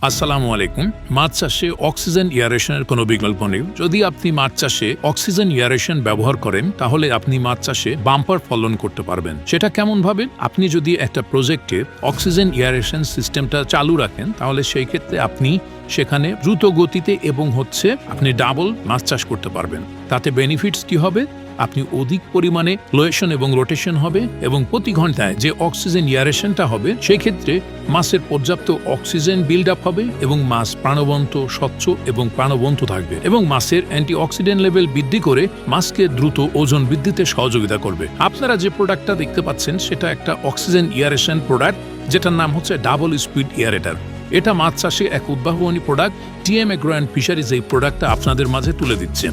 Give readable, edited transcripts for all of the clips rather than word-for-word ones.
আসসালামু আলাইকুম। মাছ চাষে অক্সিজেন এয়ারেশনের কোনো বিকল্প নেই। যদি আপনি মাছ চাষে অক্সিজেন এয়ারেশন ব্যবহার করেন তাহলে আপনি মাছ চাষে বাম্পার ফলন করতে পারবেন। সেটা কেমন ভাবে? আপনি যদি একটা প্রজেক্টে অক্সিজেন এয়ারেশন সিস্টেমটা চালু রাখেন তাহলে সেই ক্ষেত্রে আপনি সেখানে দ্রুত গতিতে এবং আপনি ডাবল মাছ চাষ করতে পারবেন। তাতে বেনিফিটস কি হবে? আপনি অধিক পরিমাণে ফ্লোয়েশন এবং রোটেশন হবে এবং প্রতি ঘন্টায় যে অক্সিজেন এয়ারেশনটা হবে সেই ক্ষেত্রে মাছের পর্যাপ্ত অক্সিজেন বিল্ড আপ হবে এবং মাছ প্রাণবন্ত, স্বচ্ছ এবং প্রাণবন্ত থাকবে এবং মাছের অ্যান্টিঅক্সিডেন্ট লেভেল বৃদ্ধি করে মাছকে দ্রুত ওজন বৃদ্ধিতে সহযোগিতা করবে। আপনারা যে প্রোডাক্টটা দেখতে পাচ্ছেন সেটা একটা অক্সিজেন এয়ারেশন প্রোডাক্ট, যেটার নাম হচ্ছে ডাবল স্পিড এয়ারেটার। এটা মাছ চাষে এক উদ্ভাবনী product. TM agro and fisheries এই প্রোডাক্টটা আপনাদের মাঝে তুলে দিচ্ছে।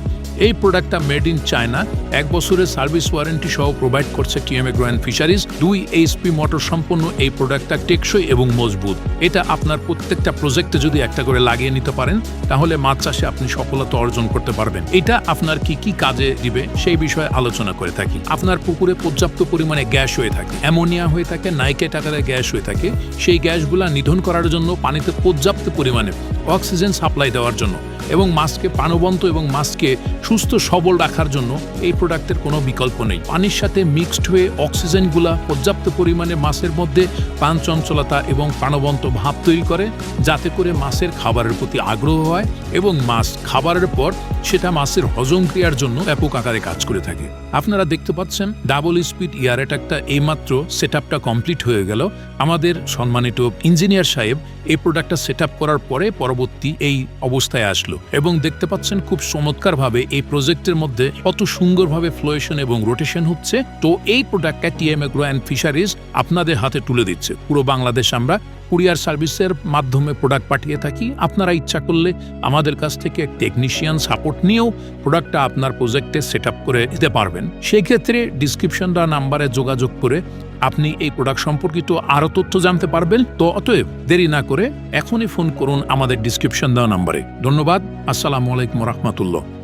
এই প্রোডাক্টটা মেড ইন চায়না, 1 বছরের সার্ভিস ওয়ারেন্টি সহ প্রোভাইড করছে TM agro and fisheries. 2 HP motor সম্পন্ন এই প্রোডাক্টটা টেকসই এবং মজবুত। এটা আপনার প্রত্যেকটা প্রজেক্টে যদি একটা করে লাগিয়ে নিতে পারেন তাহলে মাছ চাষে আপনি সফলতা অর্জন করতে পারবেন। এটা আপনার কি কি কাজে দিবে সেই বিষয়ে আলোচনা করে থাকি। আপনার পুকুরে পর্যাপ্ত পরিমাণে গ্যাস হয়ে থাকে, অ্যামোনিয়া হয়ে থাকে, নাইট্রেট আকারে গ্যাস হয়ে থাকে। সেই গ্যাসগুলা নিধন করার জন্য পানিতে পর্যাপ্ত পরিমাণে অক্সিজেন সাপ্লাই দেওয়ার জন্য এবং মাছকে প্রাণবন্ত এবং মাছকে সুস্থ সবল রাখার জন্য এই প্রোডাক্টের কোনো বিকল্প নেই। পানির সাথে মিক্সড হয়ে অক্সিজেনগুলা পর্যাপ্ত পরিমাণে মাছের মধ্যে প্রাণ চঞ্চলতা এবং প্রাণবন্ত ভাব তৈরি করে, যাতে করে মাছের খাবারের প্রতি আগ্রহ হয় এবং মাছ খাবারের পর সেটা মাছের হজম ক্রিয়ার জন্য ব্যাপক আকারে কাজ করে থাকে। আপনারা দেখতে পাচ্ছেন ডাবল স্পিড এয়ারেটারটা এইমাত্র সেট আপটা কমপ্লিট হয়ে গেল। আমাদের সম্মানিত ইঞ্জিনিয়ার সাহেব এই প্রোডাক্টটা সেট আপ করার পরে পরবর্তী এই অবস্থায় আসলো এবং দেখতে পাচ্ছেন খুব চমৎকারভাবে এই প্রজেক্টের মধ্যে কত সুন্দরভাবে ফ্লোয়েশন এবং রোটেশন হচ্ছে। তো এই প্রোডাক্টটা টিএম এগ্রো অ্যান্ড ফিশারিজ আপনাদের হাতে তুলে দিচ্ছে। পুরো বাংলাদেশ আমরা কুরিয়ার সার্ভিসের মাধ্যমে প্রোডাক্ট পাঠিয়ে থাকি। আপনারা ইচ্ছা করলে আমাদের কাছ থেকে টেকনিশিয়ান সাপোর্ট নিয়েও প্রোডাক্টটা আপনার প্রজেক্টে সেট আপ করে দিতে পারবেন। সেই ক্ষেত্রে ডিসক্রিপশন বা নাম্বারে যোগাযোগ করে আপনি এই প্রোডাক্ট সম্পর্কিত আরও তথ্য জানতে পারবেন। তো অতএব দেরি না করে এখনই ফোন করুন আমাদের ডিসক্রিপশন দেওয়া নাম্বারে। ধন্যবাদ। আসসালামু আলাইকুম রহমতুল্লাহ।